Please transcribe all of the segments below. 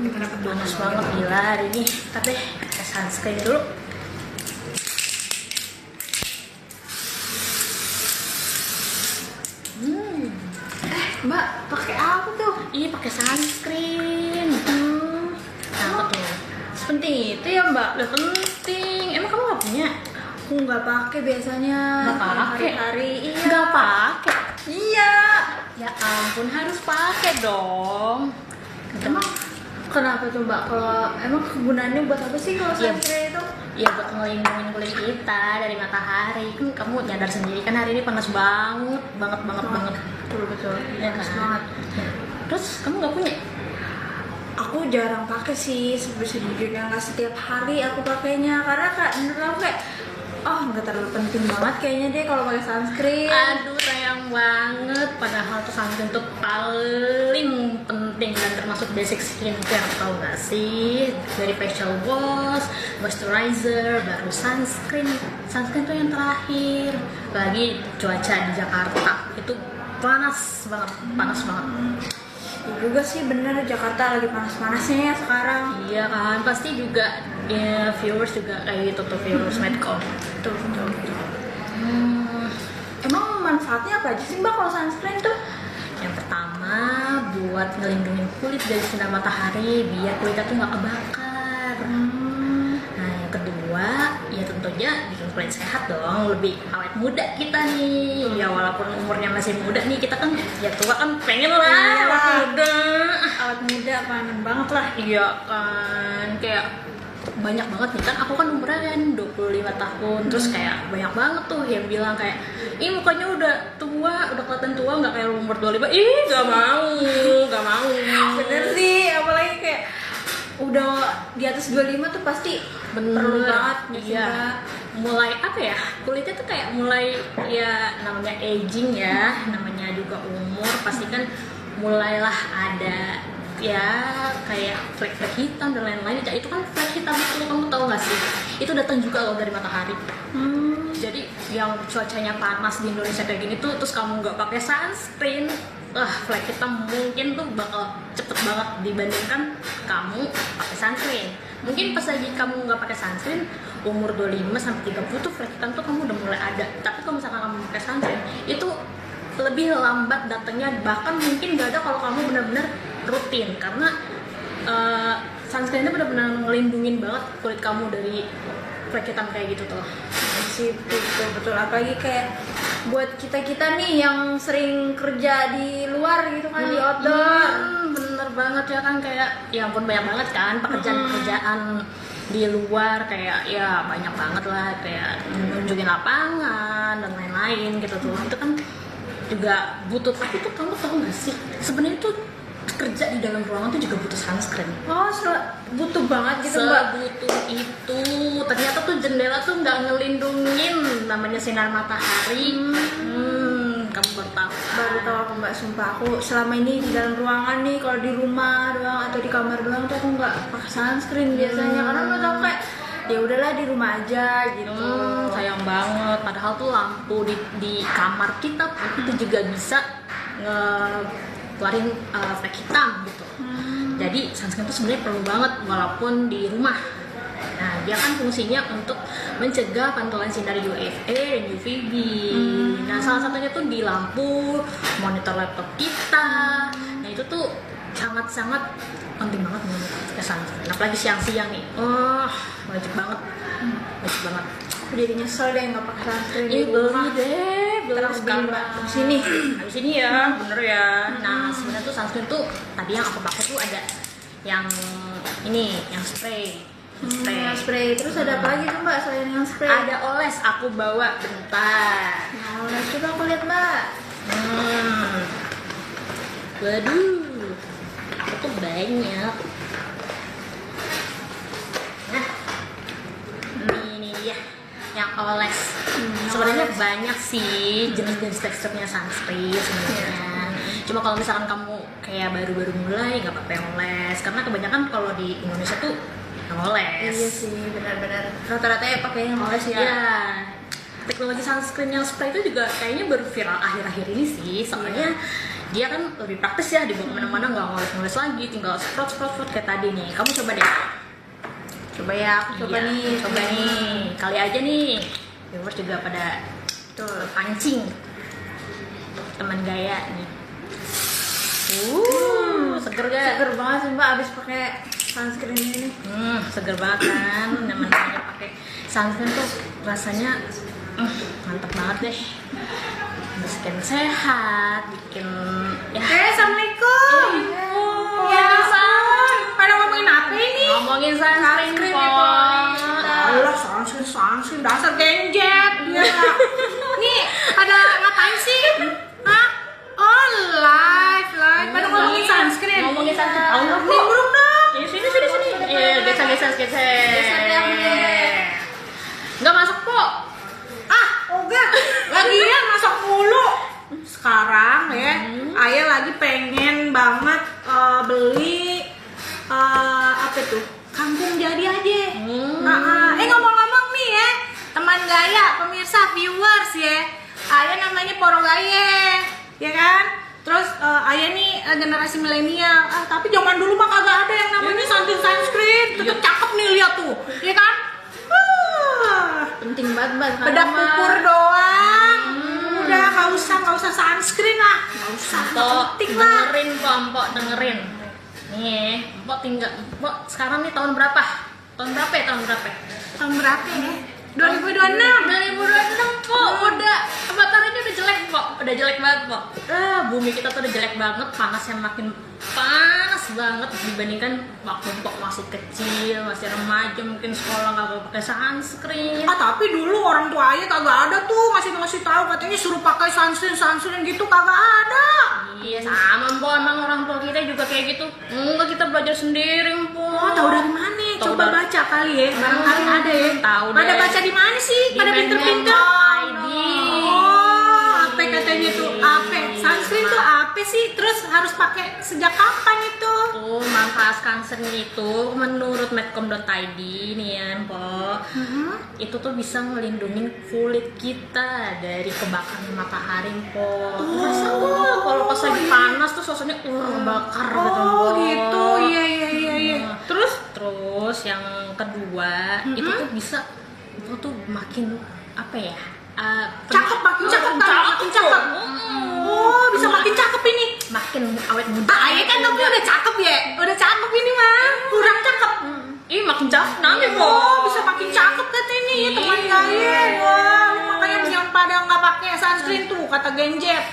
kita dapat panas banget gila hari ini. Tapi pakai sunscreen dulu. Mbak, pakai apa tuh? Ini pakai sunscreen. Apa tuh? Sepenting itu ya Mbak? Udah penting. Emang kamu nggak punya? Aku nggak pakai biasanya. Nggak pakai? Hari-hari iya. Nggak pakai. Iya. Ya ampun, harus pakai dong. Emang kenapa tuh Mbak? Kalau emang kegunaannya buat apa sih kalau Iya. sunscreen itu? Ya buat ngelindungin kulit kita dari matahari. Kan kamu nyadar sendiri kan hari ini panas banget, banget. Betul. Ya Panas kan? banget. Terus kamu nggak punya? Aku jarang pakai sih sejujurnya, nggak setiap hari aku pakainya karena menurut aku kayak nggak terlalu penting banget kayaknya deh kalau pakai sunscreen. Aduh sayang banget. Padahal tuh sunscreen tuh paling penting dan termasuk basic skincare, tau gak sih? Dari facial wash, moisturizer, baru sunscreen. Sunscreen tuh yang terakhir. Lagi cuaca di Jakarta itu panas banget. Ya juga sih bener, Jakarta lagi panas-panasnya ya sekarang. Iya kan, pasti juga ya, viewers juga kayak gitu tuh, viewers Medcom. Betul. Emang manfaatnya apa aja sih Mbak kalau sunscreen tuh? Yang pertama buat ngelindungin kulit dari sinar matahari biar kulitnya tuh nggak kebakar. Nah yang kedua ya tentunya bikin kulit sehat dong, lebih awet muda kita nih. Ya walaupun umurnya masih muda nih, kita kan ya tua kan pengen lah awet muda. Awet muda panen banget lah. Iya kan, kayak banyak banget nih kan, aku kan umurnya kan 25 tahun. Terus kayak banyak banget tuh yang bilang kayak, ih mukanya udah tua, udah kelihatan tua, nggak kayak umur 25. Ih gak mau. Bener sih, apalagi kayak udah di atas 25 tuh pasti perlu banget nih iya. Mbak. Mulai apa ya, kulitnya tuh kayak mulai ya namanya aging ya, namanya juga umur, pasti kan mulailah ada ya kayak flek-flek hitam dan lain-lain. Itu kan flek hitam itu kamu tahu nggak sih? Itu datang juga loh dari matahari. Jadi yang cuacanya panas di Indonesia kayak gini tuh, terus kamu nggak pakai sunscreen, flek hitam mungkin tuh bakal cepet banget dibandingkan kamu pakai sunscreen. Mungkin pas lagi kamu nggak pakai sunscreen, umur 25 sampai 30 tuh flek hitam tuh kamu udah mulai ada. Tapi kalau misalkan kamu pakai sunscreen, itu lebih lambat datangnya, bahkan mungkin nggak ada kalau kamu benar-benar rutin, karena sunscreen itu benar-benar ngelindungin banget kulit kamu dari flek hitam kayak gitu tuh. Sih betul, apalagi kayak buat kita nih yang sering kerja di luar gitu kan, di outdoor. Bener banget ya kan, kayak ya ampun banyak banget kan pekerjaan di luar, kayak ya banyak banget lah, kayak nunjukin lapangan dan lain-lain gitu tuh. Itu kan juga butuh, tapi tuh kamu tahu gak sih sebenarnya tuh kerja di dalam ruangan tuh juga butuh sunscreen. Butuh banget gitu Mbak. Sebutuh itu. Ternyata tuh jendela tuh nggak ngelindungin namanya sinar matahari. Kamu baru tahu. Baru tahu aku Mbak, sumpah aku selama ini di dalam ruangan nih, kalau di rumah doang atau di kamar doang tuh aku nggak pakai sunscreen biasanya, karena menurut aku kayak ya udahlah di rumah aja gitu. Sayang banget. Padahal tuh lampu di kamar kita pun itu juga bisa keluarin flek hitam gitu. Jadi sunscreen itu sebenarnya perlu banget walaupun di rumah. Nah dia kan fungsinya untuk mencegah pantulan sinar UVA dan UVB. Nah salah satunya tuh di lampu, monitor laptop kita. Nah itu tuh sangat-sangat penting banget pakai sunscreen. Apalagi siang-siang nih, wajib banget. Aku jadi nyesel deh nggak pakai sunscreen di Beli rumah. deh, beli sekarang. Habis ini. Habis ini ya, bener ya. Nah sebenarnya tuh sunscreen tuh tadi yang aku pakai tuh ada yang ini, yang spray. Spray. Terus ada apa lagi tuh Mbak selain yang spray? Ada oles, aku bawa bentar. Nah, oles coba aku lihat Mbak. Waduh, aku tuh banyak. Nah, ini dia yang oles. Sebenarnya banyak sih jenis-jenis teksturnya sunscreen sebenarnya. Cuma kalau misalkan kamu kayak baru-baru mulai nggak apa-apa yang oles, karena kebanyakan kalau di Indonesia tuh yang oles. Iya sih, benar-benar. Rata-rata ya pakai yang oles ya. Iya. Teknologi sunscreen yang spray itu juga kayaknya baru viral akhir-akhir ini sih. Soalnya dia kan lebih praktis ya, dibawa kemana-mana nggak ngulis lagi, tinggal scroll kayak tadi nih. Kamu coba deh. Coba ya, aku coba Iya, nih. coba nih, kali aja nih. Viewers juga pada tuh pancing teman gaya nih. Seger gak? Seger banget sih Mbak abis pakai sunscreen ini. Seger banget kan. Namanya pakai sunscreen tuh rasanya mantep banget deh. Bikin sehat, bikin ya. Assalamualaikum. Ya, Pada ngomongin apa ini? ngomongin sunscreen po. Allah, sunscreen dasar genjet. Ya. Nih, ada ngapain sih? Hah? Oh, live. Pada ngomongin sunscreen. Ngomongin sunscreen. Allah, Bu. Nimbrung dong. Sini. Iya, geser. Geser ya, Bu. Nggak masuk po. Oga, lagian masak mulu. Sekarang ya, Ayah lagi pengen banget beli apa tuh? Kangkung jadi aja. Ngomong-ngomong nih ya, teman gaya, pemirsa, viewers ya. Ayah namanya Poro Gaya, ya kan? Terus Ayah nih generasi milenial. Tapi zaman dulu mah kagak ada yang namanya sunscreen. Tetep cakep nih lihat tuh, ya kan? Penting banget Bedak ukur doang. Udah nggak usah sunscreen lah. Nggak usah. Penting lah. dengerin. Nih, Mpok tinggal. Mpok sekarang nih tahun berapa? Tahun berapa ya? Tahun berapa ya? 2026. 2026 po, udah mataharinya udah jelek po, udah jelek banget po. Bumi kita tuh udah jelek banget, panasnya makin panas banget dibandingkan waktu Mpok masih kecil, masih remaja, mungkin sekolah nggak pakai sunscreen. Tapi dulu orang tua Ayah kagak ada tuh ngasih tahu katanya suruh pakai sunscreen gitu kagak ada. Iya sama po, emang orang tua kita juga kayak gitu. Enggak, kita belajar sendiri po. Tahu dari mana? Coba baca kali ya. Barangkali ada ya. Tahu Pada deh. baca di mana sih? Pada pinter-pinter. ID. Apa katanya tuh? Apa? Sunscreen tuh apa sih? Terus harus pakai sejak kapan itu? Tuh, manfaat sunscreen itu menurut medcom.id nih ya, Mpok. Itu tuh bisa ngelindungin kulit kita dari kebakaran matahari, Mpok. Masa kalau pas lagi panas tuh suasananya bakar gitu, Mpok. Gitu. Iya. Terus yang kedua, itu tuh bisa itu tuh makin apa ya? Makin cakep. Oh, bisa makin cakep ini. Makin awet muda. Ayah kan tapi udah cakep ya. Udah cakep ini mah. Kurang cakep. Ih, makin cakep nanti, Mpok. Oh, bisa makin cakep kata ini ya teman Gaya. Wah, makanya yang pada nggak pakai sunscreen tuh kata genjet.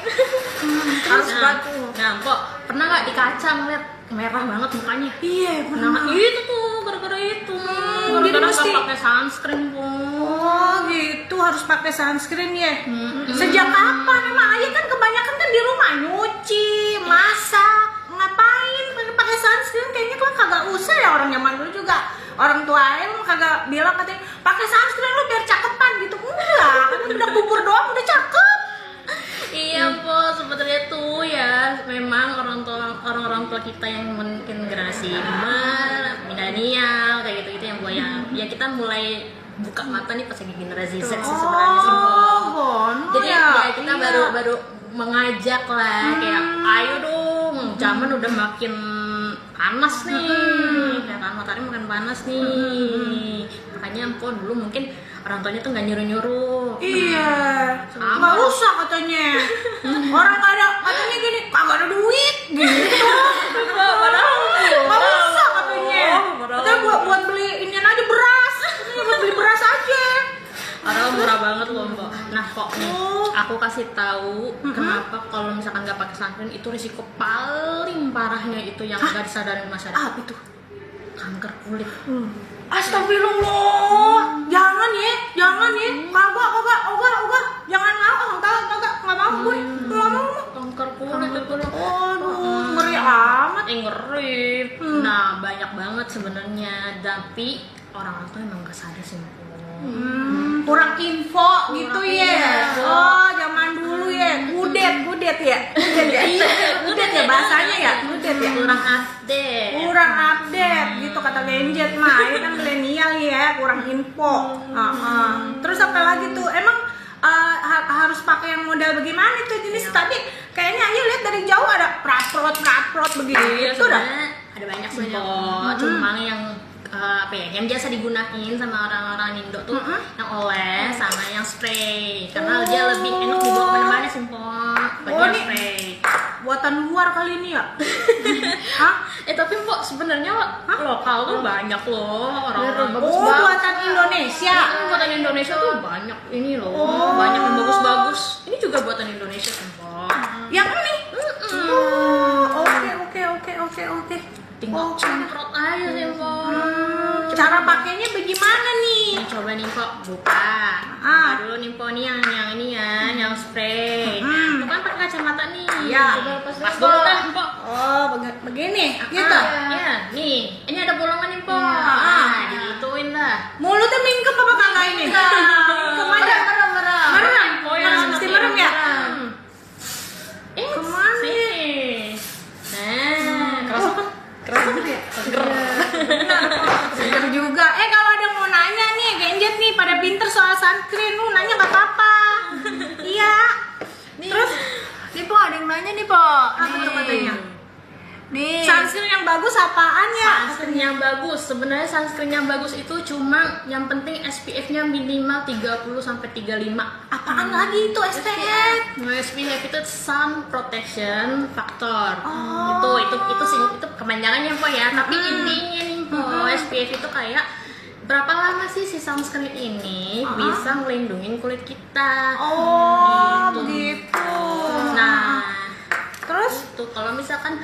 Harus batu. Nah, Mpok, pernah nggak di kaca ngeliat merah banget mukanya? Iya, Nah, itu tuh gara-gara itu. Jadi Gara-gara mesti- nggak pakai sunscreen, Bu. Oh gitu, harus pakai sunscreen ya. Sejak kapan? Emang Ayah kan kebanyakan kan di rumah nyuci, masak, ngapain pakai sunscreen? Kayaknya kan kagak usah ya, orang zaman dulu juga. Orang tua Ayah kagak bilang katanya pakai sunscreen lu biar cakepan gitu. Enggak, kan udah bubur doang udah cakep. Iya, Po, sebenarnya tuh ya memang orang-orang tua kita yang mungkin generasi milenial kayak gitu yang ya kita mulai buka mata nih pas lagi generasi Z sih sebenarnya sih, Po. Jadi ya kita baru mengajak lah kayak ayo dong, zaman udah makin panas nih, ya kan matahari makin panas nih. Makanya Po dulu mungkin orang tuanya tuh nggak nyuruh-nyuruh. Iya, nggak usah katanya. Orang nggak ada, katanya gini, kagak ada duit gitu. Nggak usah katanya. Katanya buat beli ini aja beras, katanya buat beli beras aja. Padahal murah banget loh, Mbak. Nah, kok nih aku kasih tahu kenapa kalau misalkan nggak pakai sunscreen itu risiko paling parahnya itu yang nggak disadarin masyarakat. Apa itu? Kanker kulit. Astagfirullah, jangan ya, kagak, jangan mau, kagak mau gue, nggak mau. Kanker kulit itu loh. Aduh, ngeri amat. Ngeri. Nah, banyak banget sebenarnya, tapi orang tuh emang nggak sadar sih. Kurang info gitu ya. Oh, zaman dulu ya, gudet ya, gudet ya bahasanya ya, gudet ya. Kurang update. Gitu kata genjet mah, ya kan milenial ya, kurang info. Terus apa lagi tuh? Emang harus pakai yang model bagaimana tuh jenis tadi Kayaknya Ayu lihat dari jauh ada praprot begitu. Iya, Itu dah. sebenarnya ada banyak sih kok. Cuma yang apa ya, yang biasa digunain sama orang-orang Indo tuh yang oles sama yang spray, karena dia lebih enak dibawa kemana-mana sih Mpok. Banyak nih spray. buatan luar kali ini ya. Hah? Tapi Mpok sebenarnya lokal tuh banyak loh orang-orang. Buatan Indonesia. Buatan Indonesia tuh banyak ini loh, banyak yang bagus-bagus. Ini juga buatan Indonesia sih Mpok. Yang ini. Oke. Tinggal semprot aja sih Mpok. Cara pakainya bagaimana nih? Nih, coba nih Mpok, buka. Buka dulu nih Mpok nih yang ini ya, yang spray. Mpok kan pakai kacamata nih. Iya. Coba lepas dulu dah Mpok. Oh, begini, gitu. Ya, nih. Ini ada bolongan nih Mpok. Nah, digituin dah. Mulutnya mingkem apa kagak ini? Kemana? Merem. Mpok yang Mesti merem ya? Kemana? Sini. Nah, kerasa kan? Kerasa ya? Seger juga. Kalau ada mau nanya nih, Genjet nih pada pinter soal sunscreen, lu nanya nggak apa-apa. Iya. Terus, Nih Po, ada yang nanya nih Po. apa tuh katanya? Nih. Sunscreen yang bagus apaan ya? Sunscreen yang bagus. Sebenarnya sunscreen yang bagus itu cuma yang penting SPF-nya minimal 30 sampai 35. Apaan lagi itu SPF? Nah, SPF itu sun protection factor. Itu sih itu kepanjangannya Po ya. Tapi intinya nih Po, SPF itu kayak berapa lama sih si sunscreen ini bisa ngelindungin kulit kita. Begitu. Nah, Terus? itu kalau misalkan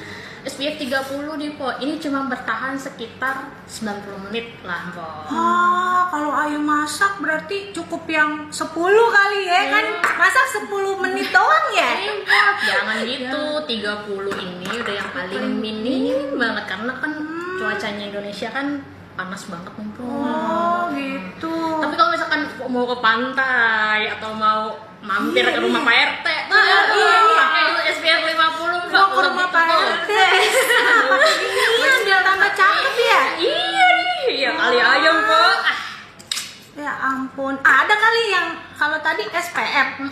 SPF 30 nih Po, ini cuma bertahan sekitar 90 menit lah Po. Kalau Ayu masak berarti cukup yang 10 kali ya kan? Masak 10 menit doang ya? Jangan gitu, 30 ini udah yang paling minim banget karena kan cuacanya Indonesia kan panas banget nih Po. Gitu. Tapi kalau misalkan mau ke pantai atau mau mampir ke rumah Pak RT, pakai dulu SPF 50 Mau ke rumah Pak RT. Iya, biar tambah cakep ya? Iya nih, ya kali ayam Po. Ya ampun, ada kali yang kalau tadi SPF 1000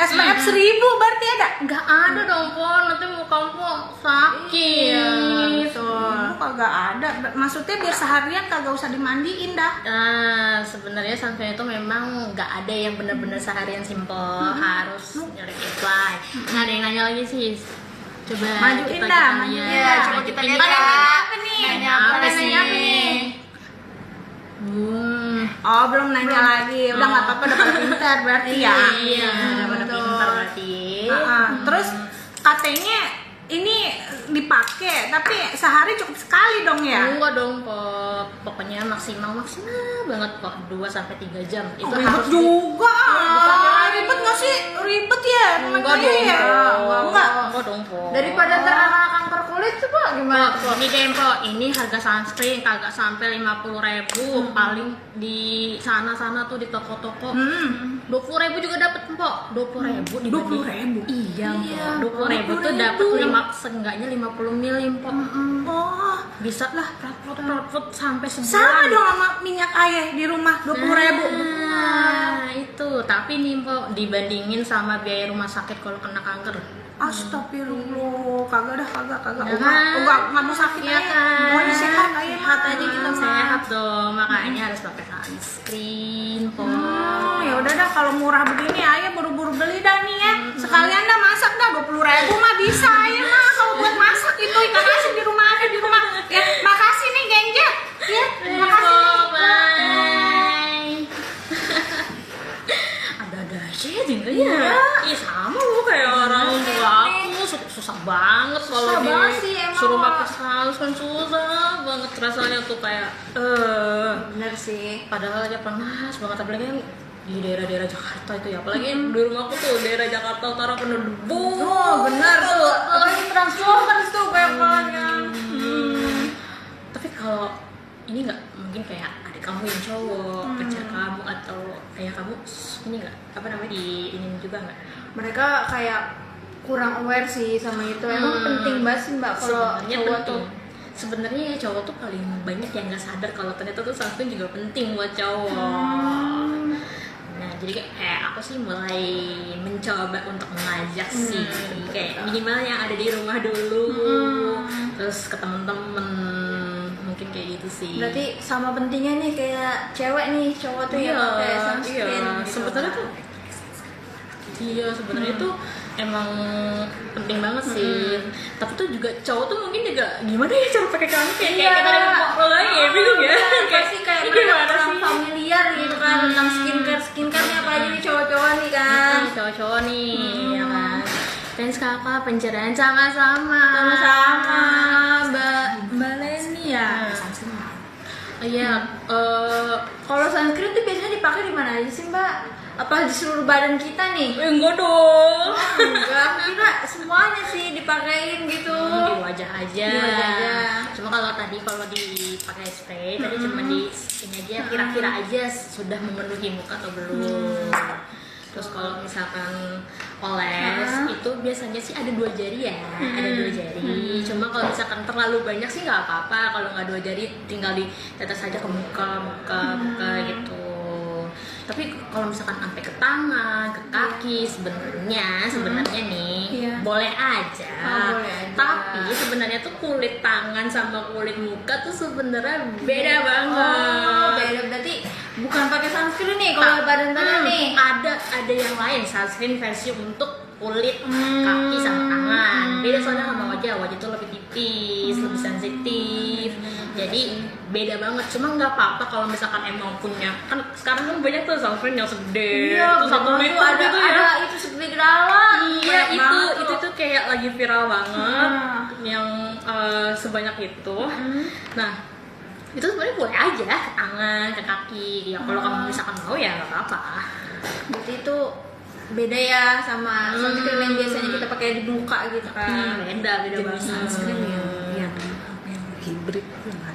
berarti ada? Nggak ada dong Po, nanti muka Po sakit. Betul. Kagak ada. Maksudnya biar seharian kagak usah dimandiin dah. Nah, sebenarnya sunscreen itu memang nggak ada yang benar-benar seharian simple, harus nyari apply. Nah, ada yang nanya lagi sih. Coba Majuin kita dah, lihat. majuin Ya, dah. coba kita lihat. Pada nanya apa nih? Nanya Pada apa sih? nanya apa nih? Oh, belum nanya lagi. Udah nggak apa-apa, udah pada pintar berarti ya. Iya, udah pada pintar berarti. Terus katanya ini dipakai, tapi sehari cukup sekali dong ya? Enggak dong, pokoknya maksimal banget kok 2 sampai 3 jam. Itu Ribet harus juga. Ribet nggak sih? Ribet ya? Enggak dong, ya? enggak dong, Po. Daripada terkena kanker kulit tuh Po, gimana? Po, ini deh Po, ini harga sunscreen kagak sampai 50.000, paling di sana-sana tuh di toko-toko 20.000 juga dapat Po. 20.000 dibanding 20.000? Iya, Po. 20.000 tuh dapat seenggaknya 50 ml Po. Oh, Bisa lah prot sampai sebulan. sama dong sama minyak ayah di rumah 20.000. Nah, itu. Tapi nih Po, dibandingin sama biaya rumah sakit kalau kena kanker. Astagfirullah, kagak. Jangan. Nggak mau sakit Iya ayah. kan? Maunya sehat ayah. Sehat aja kita sehat dong. Makanya harus pakai sunscreen Po. Ya udah dah, kalau murah begini ayah buru-buru beli dah nih ya. Sekalian dah masak dah 20.000 mah bisa ayah mah kalau buat masak itu ikan asin di rumah ada di rumah. Ya, makasih nih Genjet. Ya, makasih. Bye. Ada-ada aja ya tinggalnya. Ih, sama lu kayak orang tua aku susah banget kalau Susah banget sih, emang. suruh pakai saus kan susah banget rasanya tuh kayak Bener sih. padahal aja panas banget apalagi kan di daerah-daerah Jakarta itu ya, apalagi di rumahku tuh daerah Jakarta Utara penuh debu. Bener tuh. Apalagi Transformers tuh banyak banget kan. Tapi kalau ini nggak mungkin kayak adik kamu yang cowok, pacar kamu atau kayak kamu ini nggak apa namanya di ini juga nggak? Mereka kayak kurang aware sih sama itu. Emang penting banget sih Mbak kalau Sebenarnya cowok penting. tuh. Sebenarnya ya cowok tuh paling banyak yang nggak sadar kalau ternyata tuh sunscreen juga penting buat cowok. Nah jadi kayak aku sih mulai mencoba untuk mengajak sih kayak minimal yang ada di rumah dulu, terus ke temen-temen mungkin kayak gitu sih. Berarti sama pentingnya nih kayak cewek nih, cowok tuh ya pakai sunscreen gitu. Sebetulnya tuh sebenarnya tuh emang penting banget sih. Tapi tuh juga cowok tuh mungkin juga gimana ya cara pakai kami kayak tadi ngobrol lagi ya, bingung ya. Pasti kayak mereka kurang familiar gitu kan tentang skincare nya apa aja nih cowok-cowok nih kan. Cowok-cowok nih ya kan. Thanks kakak pencerahan sama-sama Mbak Leni ya. Oh iya, Kalau sunscreen tuh biasanya dipakai di mana aja sih Mbak? Apa di seluruh badan kita nih? enggak dong. Enggak, kira semuanya sih dipakein gitu. Di wajah aja. Di wajah aja. Cuma kalau dipakai spray, tadi cuma di ini aja kira-kira aja sudah memenuhi muka atau belum. Terus kalau misalkan oles itu biasanya sih ada 2 jari ya, ada 2 jari. Cuma kalau misalkan terlalu banyak sih nggak apa-apa. Kalau nggak 2 jari tinggal ditetes aja ke muka gitu. Tapi kalau misalkan sampai ke tangan, ke kaki sebenarnya nih boleh aja. Boleh aja. Tapi sebenarnya tuh kulit tangan sama kulit muka tuh sebenarnya beda banget. Beda berarti bukan pakai sunscreen nih kalau badan-badan nih. Ada yang lain sunscreen versi untuk kulit kaki sama tangan. Beda soalnya sama wajah tuh lebih tipis, lebih sensitif. Jadi beda banget. Cuma nggak apa-apa kalau misalkan emang punya, kan sekarang kan banyak tuh sunscreen yang segede, tuh 1 liter gitu ya. Ada itu segede gedalan. Iya, itu tuh kayak lagi viral banget yang sebanyak itu. Nah, itu sebenarnya boleh aja ke tangan, ke kaki. Ya kalau kamu misalkan mau ya nggak apa-apa. Berarti itu beda ya sama sunscreen yang biasanya kita pakai di muka gitu kan. Beda banget. Sunscreen yang hybrid.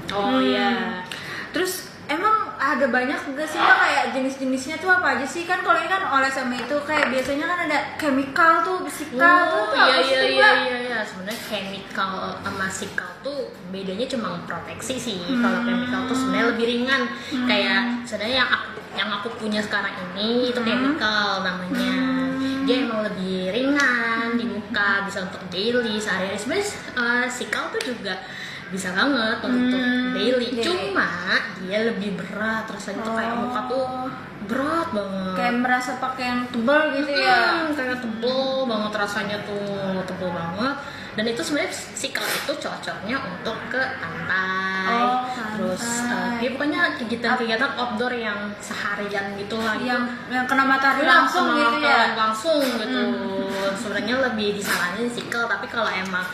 Oh iya. Terus emang ada banyak gak sih Mbak kayak jenis-jenisnya tuh apa aja sih? Kan kalau ini kan oles sama itu kayak biasanya kan ada chemical tuh, physical tuh apa sih tuh, Mbak? Iya. Sebenarnya chemical sama physical tuh bedanya cuma proteksi sih. Kalau chemical tuh sebenarnya lebih ringan. Kayak sebenarnya yang aku punya sekarang ini itu chemical namanya. Dia emang lebih ringan di muka, bisa untuk daily, sehari-hari. Sebenarnya physical tuh juga bisa banget untuk daily. Cuma dia lebih berat, rasanya tuh kayak muka tuh berat banget. Kayak merasa pakai yang tebal gitu ya. Kayak tebel banget rasanya tuh, tebel banget. Dan itu sebenarnya physical itu cocoknya untuk ke pantai. Terus dia pokoknya kegiatan outdoor yang seharian gitu lah. Yang kena matahari langsung gitu ya. Langsung gitu. Sebenarnya lebih disaranin physical, tapi kalau emang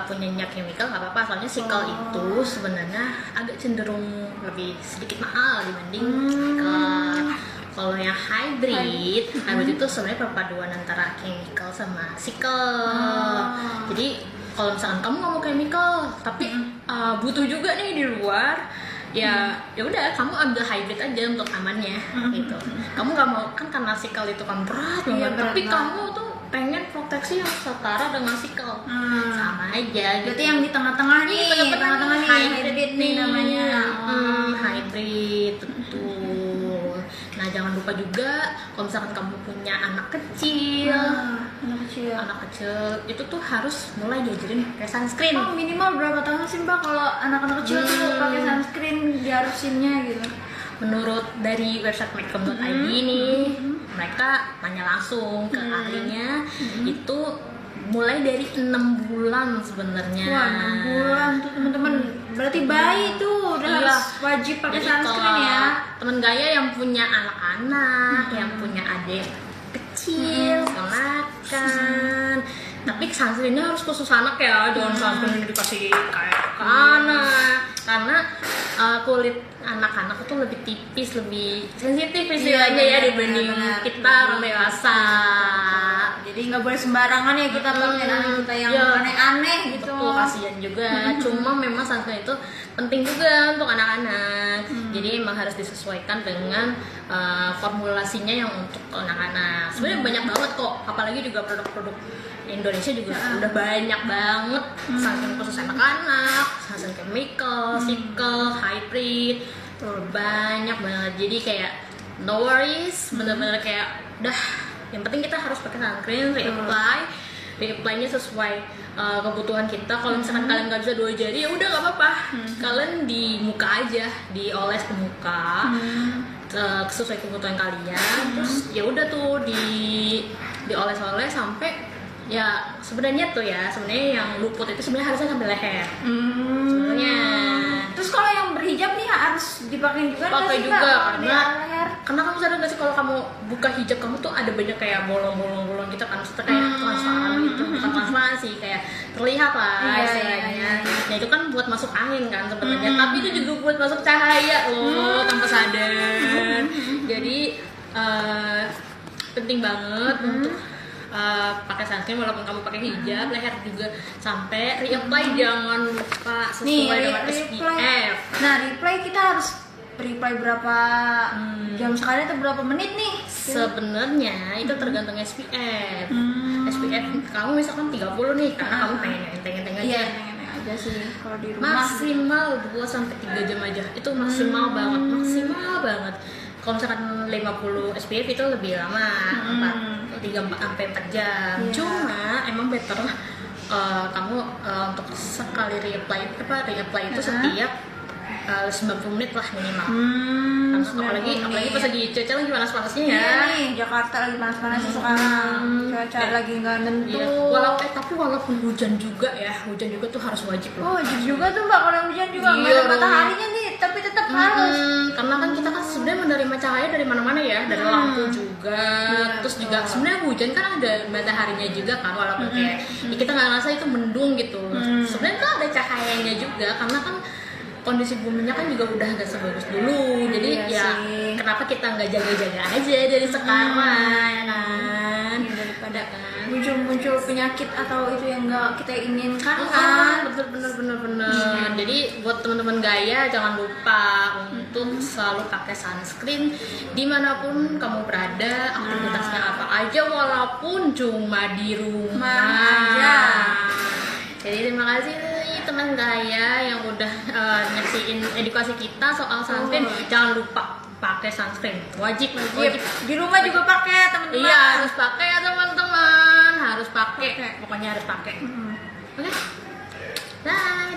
punyanya chemical nggak apa-apa, soalnya physical itu sebenarnya agak cenderung lebih sedikit mahal dibanding chemical. Kalau yang hybrid itu sebenarnya perpaduan antara chemical sama physical. Jadi kalau misalkan kamu nggak mau chemical tapi butuh juga nih di luar, ya udah kamu ambil hybrid aja untuk amannya gitu. Kamu nggak mau kan karena physical itu kan berat banget, tapi kamu tuh pengen proteksi yang setara dengan physical, sama aja gitu. Berarti yang di tengah-tengah nih, tengah-tengah nih hybrid nih namanya. Hybrid betul. Nah jangan lupa juga kalau misalkan kamu punya anak kecil, anak kecil itu tuh harus mulai diajarin pakai sunscreen. Minimal berapa tahun sih Mbak kalau anak-anak kecil tuh pakai sunscreen diharusinnya gitu? Menurut dari website makeup.id nih, mereka tanya langsung ke ahlinya, itu mulai dari 6 bulan sebenarnya. Wah, 6 bulan tuh teman-teman. Berarti bayi tuh udah harus wajib pakai sunscreen ya. Temen Gaya yang punya anak-anak, yang punya adik kecil, silakan. Tapi sunscreennya harus khusus anak ya, jangan sunscreen yang dikasih kayak ke anak. Karena kulit anak-anak itu lebih tipis, lebih sensitif istilahnya ya dibanding kita orang dewasa. Jadi nggak boleh sembarangan ya kita pakai anak kita yang aneh-aneh gitu. Betul, kasihan juga. Cuma memang sunscreen itu penting juga untuk anak-anak. Jadi emang harus disesuaikan dengan formulasinya yang untuk anak-anak. Sebenarnya banyak banget kok, apalagi juga produk-produk Indonesia juga udah banyak banget sunscreen khusus anak-anak, sunscreen chemical, physical, hybrid, banyak banget. Jadi kayak no worries, bener-bener kayak udah, yang penting kita harus pakai sunscreen, reapply-nya sesuai kebutuhan kita. Kalau misalkan kalian nggak bisa 2 jari ya udah nggak apa-apa, kalian di muka aja, dioles ke muka sesuai kebutuhan kalian. Terus ya udah tuh dioles-oles sampai ya sebenarnya yang luput itu sebenarnya harusnya sampai leher. Sebenarnya. Terus kalau yang berhijab nih harus dipakai juga nggak Pakai sih, juga Kak? karena kamu sadar gak sih kalau kamu buka hijab kamu tuh ada banyak kayak bolong-bolong gitu kan, maksudnya kayak transparan gitu, bukan transparan sih, kayak terlihat lah istilahnya. Nah itu kan buat masuk angin kan sebenarnya, tapi itu juga buat masuk cahaya loh tanpa sadar. Jadi penting banget untuk pakai sunscreen walaupun kamu pakai hijab, leher juga sampai reapply jangan lupa sesuai dengan SPF. Nah, replay kita harus replay berapa jam sekali atau berapa menit nih? Sebenarnya itu tergantung SPF. SPF kamu misalkan 30 nih karena kamu pengen enteng-enteng aja. Iya, aja sih kalau di rumah. Maksimal 2 sampai 3 jam aja. Itu maksimal banget. Kalau misalkan 50 SPF itu lebih lama, 3 sampai 4 jam. Iya. Cuma emang better kamu untuk sekali reapply itu setiap 90 menit lah minimal. Karena apalagi pas lagi cuaca lagi panas-panasnya ya. Iya nih, Jakarta lagi panas-panasnya sekarang. Cuaca lagi nggak nentu. Iya. Tapi walaupun hujan juga tuh harus wajib loh. Oh, wajib juga tuh Mbak kalau hujan juga nggak ada mataharinya nih, tapi tetap harus. Karena kan kita kan sebenarnya menerima cahaya dari mana-mana ya, dari lampu juga. Terus juga sebenarnya hujan kan ada mataharinya juga kan, walaupun kayak ya kita nggak ngerasa itu mendung gitu. Sebenarnya kan ada cahayanya juga karena kan kondisi buminya kan juga udah gak sebagus dulu. Jadi kenapa kita nggak jaga-jaga aja dari sekarang ya kan, daripada muncul penyakit atau itu yang nggak kita inginkan kan. Bener. Jadi buat teman-teman gaya jangan lupa untuk selalu pakai sunscreen dimanapun kamu berada, aktivitasnya apa aja walaupun cuma di rumah aja. Jadi terima kasih teman gaya yang udah nyaksiin edukasi kita soal sunscreen. Jangan lupa pakai sunscreen, wajib. Di rumah juga pakai teman-teman. Iya, harus pakai ya teman-teman, harus pakai. Pokoknya harus pakai. Oke. Bye.